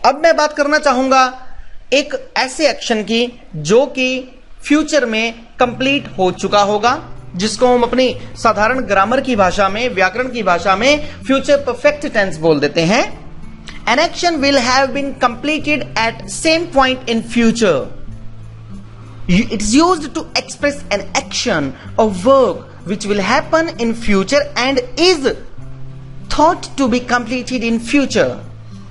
अब मैं बात करना चाहूंगा एक ऐसे एक्शन की जो कि फ्यूचर में कंप्लीट हो चुका होगा, जिसको हम अपनी साधारण ग्रामर की भाषा में, व्याकरण की भाषा में फ्यूचर परफेक्ट टेंस बोल देते हैं। An action will have been completed at same point in future. It is used to express an action or work which will happen in future and is thought to be completed in future.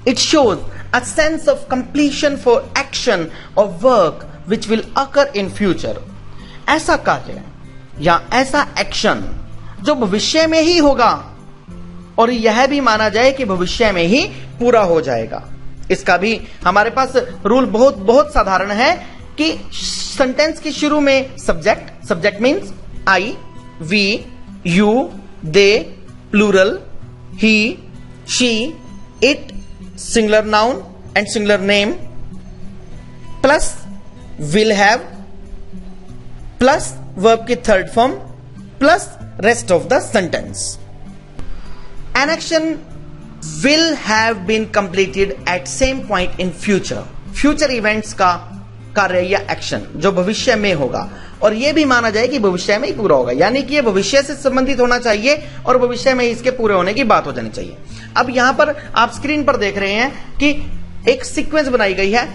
It shows a sense of completion for action or work which will occur in future. ऐसा कार्य या ऐसा action जो भविष्य में ही होगा और यह भी माना जाए कि भविष्य में ही पूरा हो जाएगा। इसका भी हमारे पास रूल बहुत साधारण है कि सेंटेंस के शुरू में subject means I, we, you, they, plural, he, she, it, singular noun and singular name, plus will have, plus verb की third form, plus rest of the sentence. An action will have been completed at same point in future. Future events का कार्य या action जो भविष्य में होगा और यह भी माना जाए कि भविष्य में ही पूरा होगा, यानी कि यह भविष्य से संबंधित होना चाहिए और भविष्य में इसके पूरे होने की बात हो जानी चाहिए। अब यहां पर आप स्क्रीन पर देख रहे हैं कि एक सीक्वेंस बनाई गई है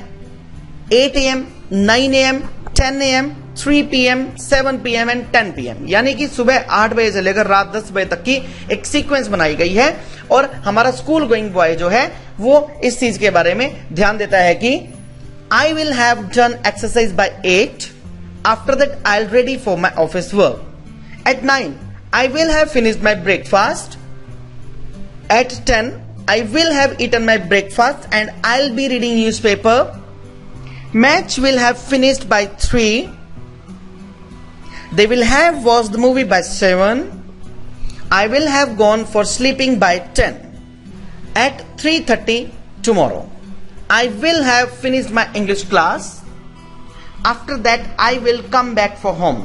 8 AM, 9 AM, 10 AM, 3 PM, 7 PM and 10 PM, यानी कि सुबह 8 बजे से लेकर रात 10 बजे तक की एक सीक्वेंस बनाई गई है। और हमारा स्कूल गोइंग बॉय जो है वो इस चीज के बारे में ध्यान देता है कि I will have done exercise by 8, after that I already for my office work. At 9 I will have finished my breakfast. At 10 I will have eaten my breakfast and I will be reading newspaper. Match will have finished by 3. They will have watched the movie by 7. I will have gone for sleeping by 10. At 3:30 tomorrow, I will have finished my English class. After that, I will come back for home.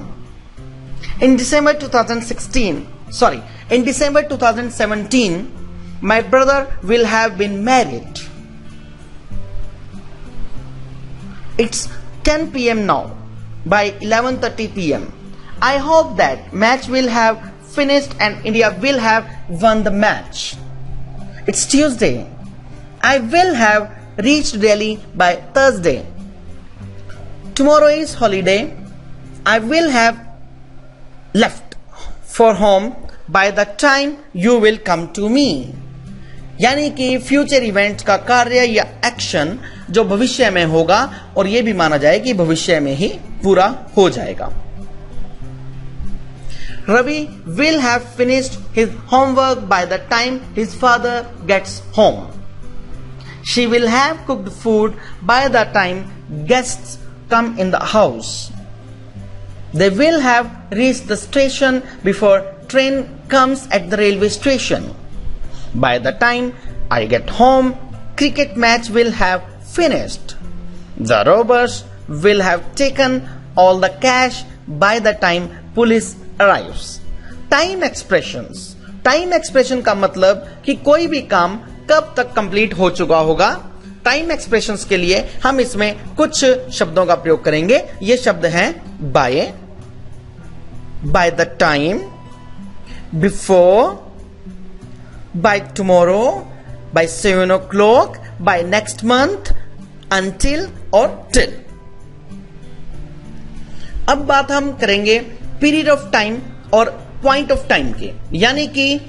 In December 2017, my brother will have been married. It's 10 PM now. By 11:30 PM, I hope that match will have finished and India will have won the match. It's Tuesday. I will have reached Delhi by Thursday. Tomorrow is holiday. I will have left for home by the time you will come to me. यानी कि future event का कार्य या action जो भविष्य में होगा और यह भी माना जाए कि भविष्य में ही पूरा हो जाएगा। Ravi will have finished his homework by the time his father gets home. She will have cooked food by the time guests come in the house. They will have reached the station before train comes at the railway station. By the time I get home, cricket match will have finished. The robbers will have taken all the cash by the time police arrives. Time expressions. Time expression का मतलब कि कोई भी काम कब तक complete हो चुका होगा। टाइम एक्सप्रेशंस के लिए हम इसमें कुछ शब्दों का प्रयोग करेंगे। ये शब्द हैं by the time, before, by tomorrow, by 7 o'clock, by next month, until और till। अब बात हम करेंगे पीरियड ऑफ टाइम और पॉइंट ऑफ टाइम के, यानी कि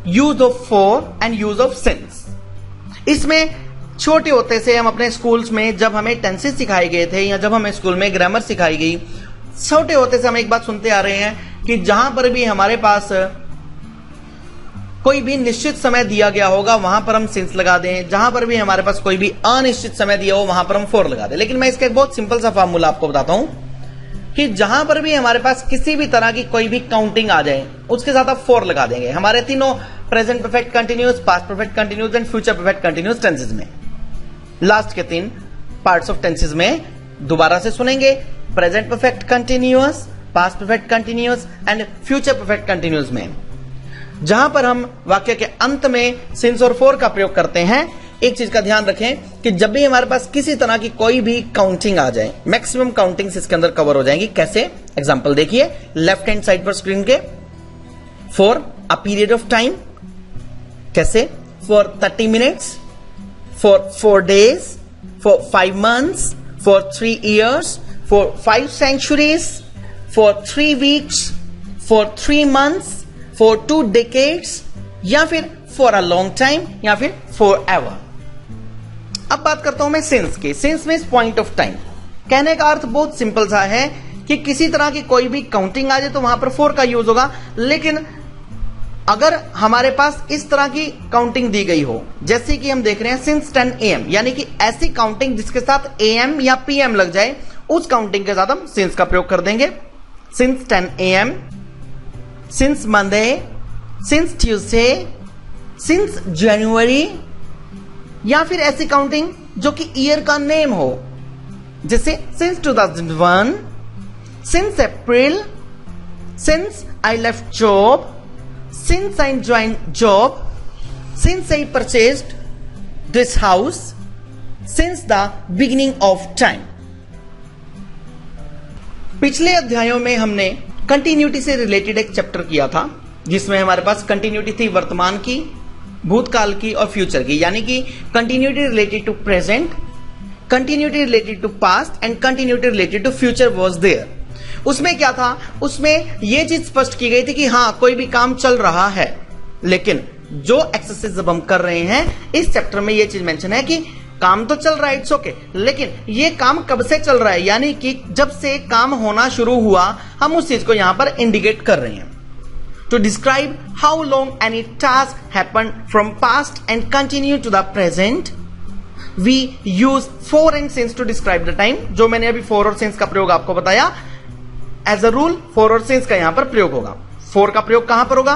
use of for and use of since. इसमें छोटे होते से हम अपने स्कूल्स में जब हमें टेंसेस सिखाए गए थे या जब हमें स्कूल में ग्रामर सिखाई गई, छोटे होते से हम एक बात सुनते आ रहे हैं कि जहां पर भी हमारे पास कोई भी निश्चित समय दिया गया होगा वहां पर हम सिंस लगा दें, जहां पर भी हमारे पास कोई भी अनिश्चित समय दिया हो वहां पर हम फॉर लगा दें। लेकिन मैं इसका एक बहुत सिंपल सा फार्मूला आपको बताता हूं कि जहां पर भी हमारे पास किसी भी तरह की कोई भी काउंटिंग आ जाए उसके साथ आप फॉर लगा देंगे। हमारे तीनों present perfect continuous, past perfect continuous and future perfect continuous tenses में, लास्ट के 3 पार्ट्स ऑफ टेंसेस में दोबारा से सुनेंगे। Present perfect continuous, past perfect continuous and future perfect continuous में जहां पर हम वाक्य के अंत में सिंस और फॉर का प्रयोग करते हैं एक चीज का ध्यान रखें कि जब भी हमारे पास किसी तरह की कोई भी काउंटिंग आ जाए, मैक्सिमम काउंटिंग्स इसके अंदर कवर हो जाएंगी। कैसे? एग्जांपल देखिए लेफ्ट हैंड साइड पर स्क्रीन के, for a period of time, कैसे? For 30 minutes, for 4 days, for 5 months, for 3 years, for 5 centuries, for 3 weeks, for 3 months, for 2 decades, या फिर फॉर अ लॉन्ग टाइम, या फिर फॉर एवर। अब बात करता हूं मैं सिंस की। Since means point of time. कहने का अर्थ बहुत सिंपल सा है कि किसी तरह की कोई भी काउंटिंग आ जाए तो वहां पर फॉर का यूज होगा। लेकिन अगर हमारे पास इस तरह की काउंटिंग दी गई हो, जैसे कि हम देख रहे हैं सिंस 10 AM, यानी कि ऐसी काउंटिंग जिसके साथ AM या PM लग जाए, उस काउंटिंग के साथ हम सिंस का प्रयोग कर देंगे। Since 10 AM, since Monday, since Tuesday, since January, या फिर ऐसी काउंटिंग जो कि ईयर का नेम हो, जैसे since 2001, since April, since I left job, since I join job, since I purchased this house, since the beginning of time. पिछले अध्यायों में हमने कंटिन्यूटी से रिलेटेड एक चैप्टर किया था, जिसमें हमारे पास कंटिन्यूटी थी वर्तमान की, भूतकाल की और फ्यूचर की, यानी कि continuity related to present, continuity related to past and continuity related to future was there. उसमें क्या था? उसमें यह चीज स्पष्ट की गई थी कि हां कोई भी काम चल रहा है, लेकिन जो एक्सरसाइज जब हम कर रहे हैं इस चैप्टर में यह चीज मेंशन है कि काम तो चल रहा है, इट्स ओके, लेकिन ये काम कब से चल रहा है, यानी कि जब से काम होना शुरू हुआ, हम उस चीज को यहां पर इंडिकेट कर रहे हैं। To describe how long any task happened from past and continue to the present, we use for and since to describe the time। जो मैंने अभी for और since का प्रयोग आपको बताया, एज अ रूल for और since का यहां पर प्रयोग होगा। for का प्रयोग कहां पर होगा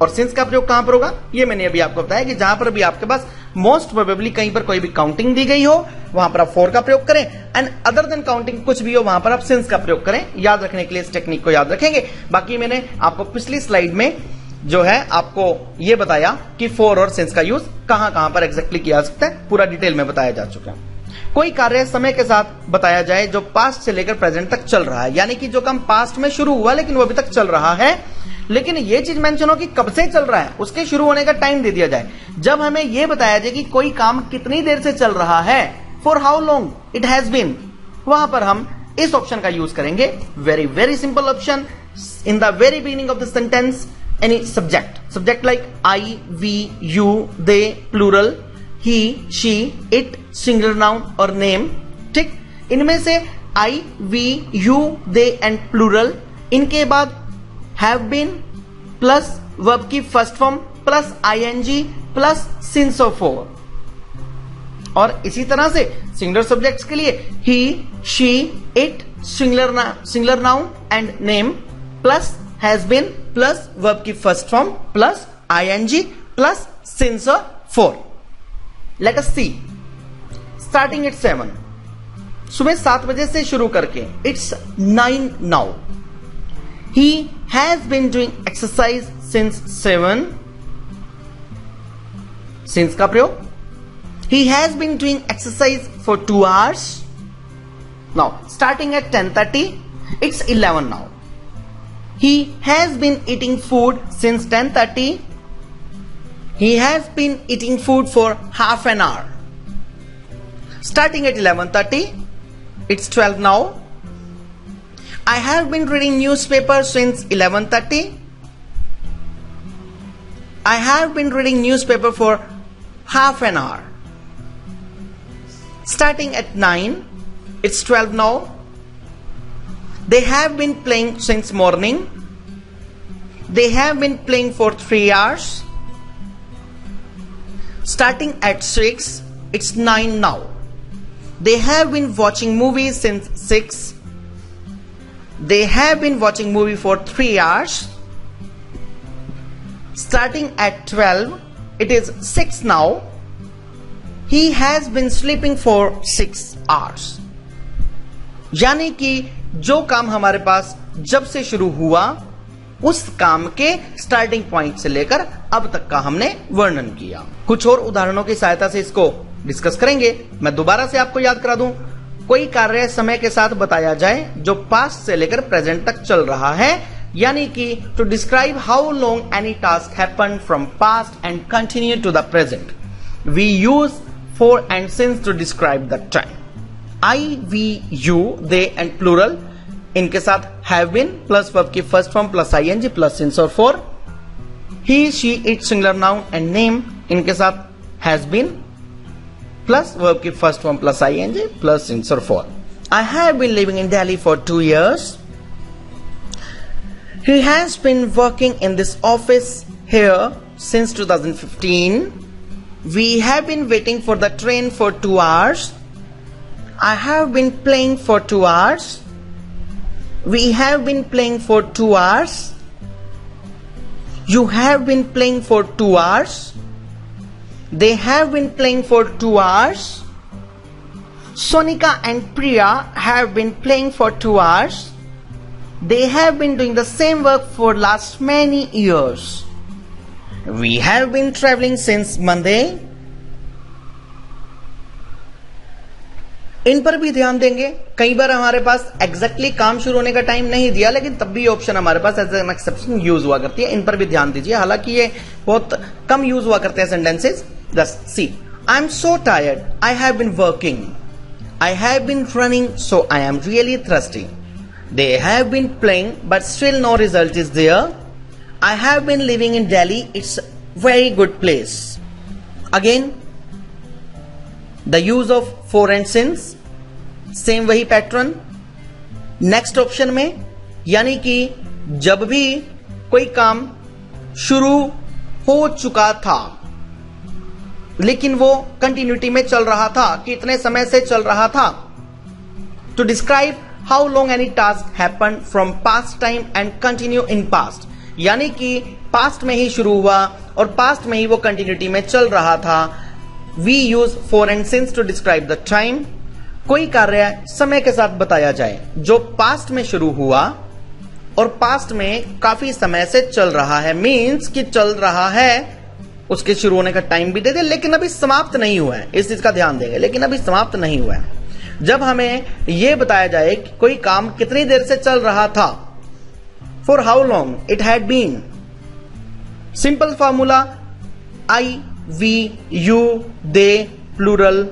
और since का प्रयोग कहां पर होगा, ये मैंने अभी आपको बताया कि जहां पर भी आपके पास मोस्ट प्रोबेबली कहीं पर कोई भी काउंटिंग दी गई हो, वहां पर आप for का प्रयोग करें, एंड अदर देन काउंटिंग कुछ भी हो वहां पर आप since का प्रयोग करें। याद रखने के लिए इस टेक्निक को याद रखेंगे। बाकी मैंने आपको पिछली स्लाइड में जो है आपको यह बताया कि for और since का यूज कहां कहां पर एग्जैक्टली किया जा सकता है, पूरा डिटेल में बताया जा चुका है। कोई कार्य समय के साथ बताया जाए जो पास्ट से लेकर प्रेजेंट तक चल रहा है, यानी कि जो काम पास्ट में शुरू हुआ लेकिन वो अभी तक चल रहा है, लेकिन ये चीज मेंशन हो कि कब से चल रहा है, उसके शुरू होने का टाइम दे दिया जाए। जब हमें यह बताया जाए कि कोई काम कितनी देर से चल रहा है, for how long it has been, वहां पर हम इस ऑप्शन का यूज करेंगे। Very very simple option. In the very beginning of the sentence any subject like I, we, you, they, plural, he, she, it, singular noun और name. ठीक, इनमें से I, we, you, they and plural, इनके बाद have been plus verb की first form plus ING plus since of for. और इसी तरह से सिंगुलर सब्जेक्ट्स के लिए he, she, it, singular noun and name plus has been plus verb की first form plus ING plus since for. Let us see, starting at 7, सुबह 7 बजे से शुरू करके it's 9 now. He has been doing exercise since 7. Since का प्रयोग, he has been doing exercise for 2 hours. Now, starting at 10:30, it's 11 now. He has been eating food since 10:30. He has been eating food for half an hour. Starting at 11:30, it's 12 now. I have been reading newspaper since 11:30. I have been reading newspaper for half an hour. Starting at 9, it's 12 now. They have been playing since morning. They have been playing for 3 hours. Starting at 6, it's 9 now. They have been watching movies since 6. They have been watching movie for 3 hours. Starting at 12, it is 6 now. He has been sleeping for 6 hours. यानी कि जो काम हमारे पास जब से शुरू हुआ, उस काम के स्टार्टिंग पॉइंट से लेकर अब तक का हमने वर्णन किया। कुछ और उदाहरणों की सहायता से इसको डिस्कस करेंगे। मैं दोबारा से आपको याद करा दूं, कोई कार्य समय के साथ बताया जाए जो पास्ट से लेकर प्रेजेंट तक चल रहा है, यानी कि to describe how long any task happen from past and continue to the present we use for and since to describe the time. I, we, you, they and plural, इनके साथ हैव बीन प्लस वर्ब की first form plus ING plus since और for. He, she, it singular noun and name, इनके साथ has been plus verb की first form plus ING plus since और for. I have been living in Delhi for 2 years. He has been working in this office here since 2015. We have been waiting for the train for 2 hours. I have been playing for 2 hours. We have been playing for 2 hours. You have been playing for 2 hours. They have been playing for 2 hours. Sonika and Priya have been playing for 2 hours. They have been doing the same work for last many years. We have been traveling since Monday. इन पर भी ध्यान देंगे। कई बार हमारे पास exactly काम शुरू होने का टाइम नहीं दिया, लेकिन तब भी ऑप्शन हमारे पास एज एन एक्सेप्शन यूज हुआ करती है। इन पर भी ध्यान दीजिए, हालांकि ये बहुत कम यूज हुआ करते हैं sentences. Just see, I am so tired, I have been working, I have been running, so I am really thirsty. They have been playing, but still no result is there. I have been living in Delhi. It's a very good place. Again, the use of for and since. Same वही pattern. Next option में, यानी कि जब भी कोई काम शुरू हो चुका था लेकिन वो कंटिन्यूटी में चल रहा था, कितने समय से चल रहा था। To describe how long any task happen from past time and continue in past, यानी कि पास्ट में ही शुरू हुआ और पास्ट में ही वो कंटिन्यूटी में चल रहा था। We use for and since to describe the time. कोई कार्य समय के साथ बताया जाए जो पास्ट में शुरू हुआ और पास्ट में काफी समय से चल रहा है, मीन्स कि चल रहा है, उसके शुरू होने का टाइम भी दे दे, लेकिन अभी समाप्त नहीं हुआ है। इस चीज का ध्यान देंगे, लेकिन अभी समाप्त नहीं हुआ है। जब हमें यह बताया जाए कि कोई काम कितनी देर से चल रहा था, for how long it had been, simple formula I, we, you, they, plural,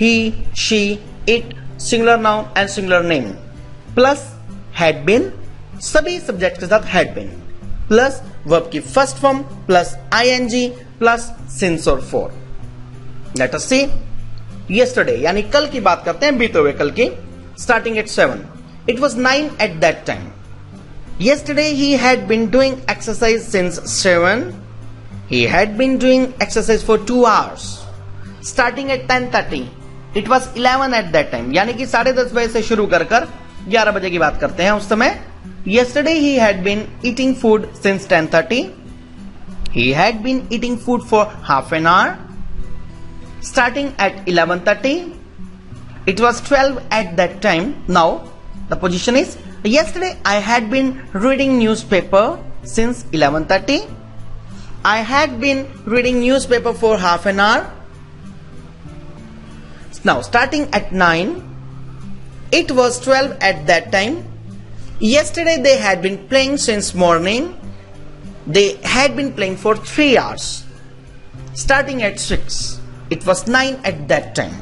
he, she, it, singular noun and singular name, plus had been, सभी सब्जेक्ट के साथ हैड बीन, प्लस वर्ब की first form plus ING plus since और for. Let us see yesterday, यानी कल की बात करते हैं, बीते हुए कल की। starting at 7, it was 9 at that time. Yesterday he had been doing exercise since 7. He had been doing exercise for 2 hours. starting at 10:30, it was 11 at that time, यानी कि 10:30 बजे से शुरू कर 11 बजे की बात करते हैं उस समय। yesterday he had been eating food since 10:30. he had been eating food for half an hour. starting at 11:30, it was 12 at that time. Now the position is, yesterday I had been reading newspaper since 11:30. I had been reading newspaper for half an hour. Now starting at 9, it was 12 at that time. Yesterday they had been playing since morning. They had been playing for 3 hours. starting at 6, it was 9 at that time.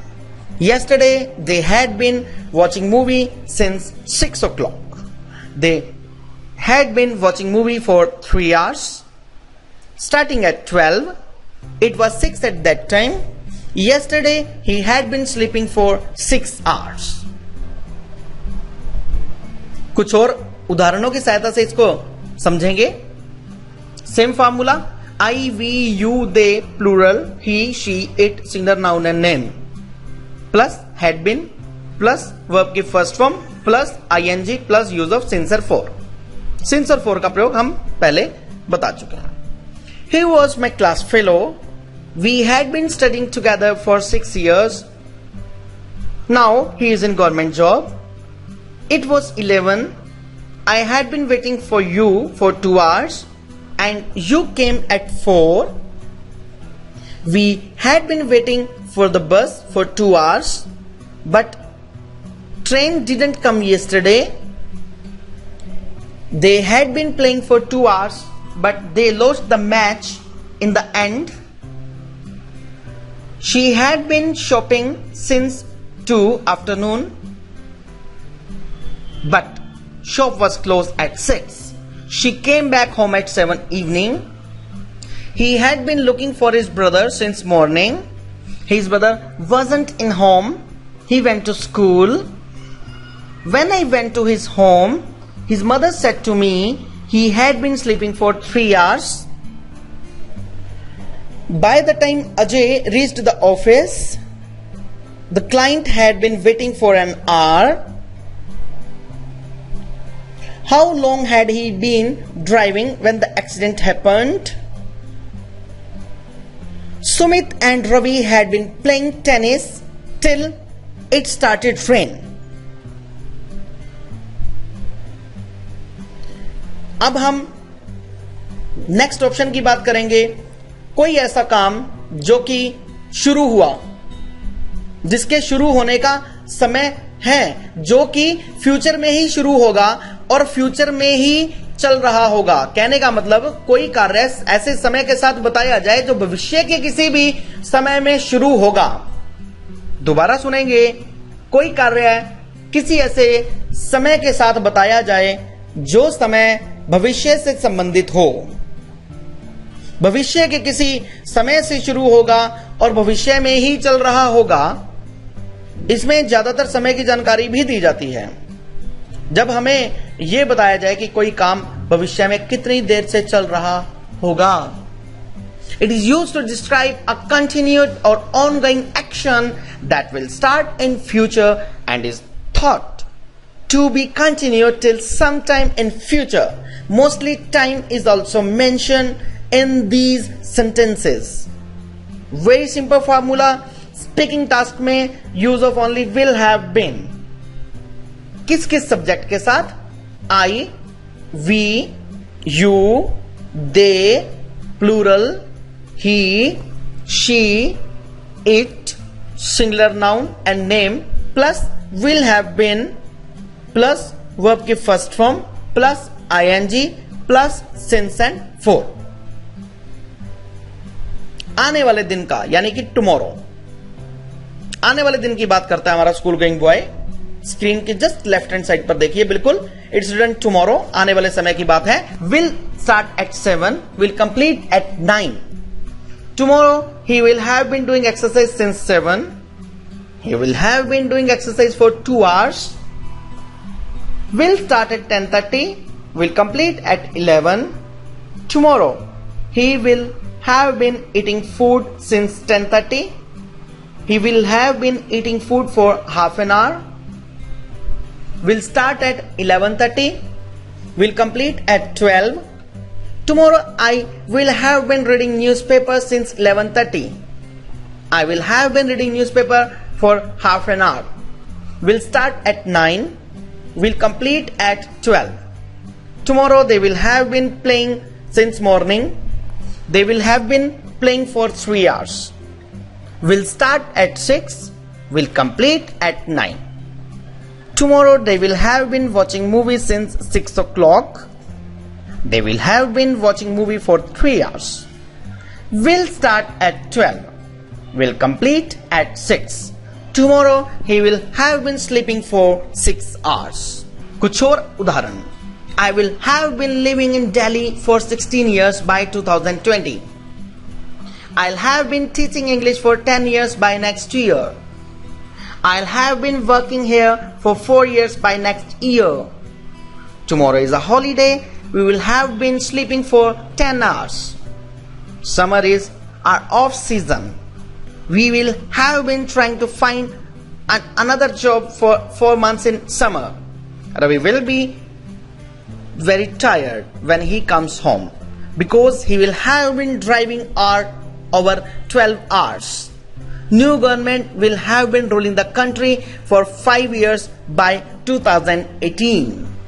Yesterday they had been watching movie since 6 o'clock. They had been watching movie for 3 hours. starting at 12, it was 6 at that time. Yesterday he had been sleeping for 6 hours. कुछ और उदाहरणों की सहायता से इसको समझेंगे। Same formula, I, we, you, they, plural, he, she, it, singular noun and name, plus had been, plus verb की first form, plus ing, plus use of since or for. since और for का प्रयोग हम पहले बता चुके हैं। He was my class fellow. We had been studying together for 6 years. Now he is in government job. It was 11. I had been waiting for you for 2 hours. and you came at 4. We had been waiting for the bus for 2 hours, but train didn't come yesterday. They had been playing for 2 hours, but they lost the match in the end. She had been shopping since 2 afternoon, but shop was closed at 6. She came back home at 7 evening. He had been looking for his brother since morning. His brother wasn't in home. He went to school. When I went to his home, his mother said to me he had been sleeping for 3 hours. By the time Ajay reached the office, the client had been waiting for an hour. How long had he been driving when the accident happened? Sumit and Ravi had been playing tennis till it started rain. अब हम next option की बात करेंगे. कोई ऐसा काम जो कि शुरू हुआ, जिसके शुरू होने का समय है, जो कि फ्यूचर में ही शुरू होगा और फ्यूचर में ही चल रहा होगा. कहने का मतलब कोई कार्य ऐसे समय के साथ बताया जाए जो भविष्य के किसी भी समय में शुरू होगा. दोबारा सुनेंगे. कोई कार्य किसी ऐसे समय के साथ बताया जाए जो समय भविष्य से संबंधित हो, भविष्य के किसी समय से शुरू होगा और भविष्य में ही चल रहा होगा. इसमें ज्यादातर समय की जानकारी भी दी जाती है. जब हमें यह बताया जाए कि कोई काम भविष्य में कितनी देर से चल रहा होगा. It is used to describe a continued or ongoing action that will start in future and is thought to be continued till sometime in future. Mostly time is also mentioned in these sentences. Very simple formula. Speaking task में use of only will have been. किस किस subject के साथ? I, we, you, they, plural, he, she, it, singular noun and name, plus will have been, plus verb की first form, plus ing, plus since and for. आने वाले दिन का यानी कि टुमारो. आने वाले दिन की बात करता है हमारा स्कूल गोइंग बॉय. स्क्रीन के जस्ट लेफ्ट हैंड साइड पर देखिए, बिल्कुल इट्स रिटन टुमारो. आने वाले समय की बात है. Will start at 7, will complete at 9. Tomorrow he will have been doing exercise since 7. He will have been doing exercise for 2 hours. Will start at 10:30, will complete at 11. Tomorrow he will have been eating food since 10:30. He will have been eating food for half an hour. Will start at 11:30, will complete at 12. Tomorrow I will have been reading newspaper since 11:30. I will have been reading newspaper for half an hour. Will start at 9, will complete at 12. Tomorrow they will have been playing since morning. They will have been playing for 3 hours. Will start at 6, will complete at 9. Tomorrow they will have been watching movies since 6 o'clock. They will have been watching movie for 3 hours. Will start at 12, will complete at 6. Tomorrow he will have been sleeping for 6 hours. कुछ और उदाहरण. I will have been living in Delhi for 16 years by 2020. I'll have been teaching English for 10 years by next year. I'll have been working here for 4 years by next year. Tomorrow is a holiday. We will have been sleeping for 10 hours. Summer is our off season. We will have been trying to find another job for 4 months in summer. Ravi will be very tired when he comes home because he will have been driving over 12 hours. New government will have been ruling the country for 5 years by 2018.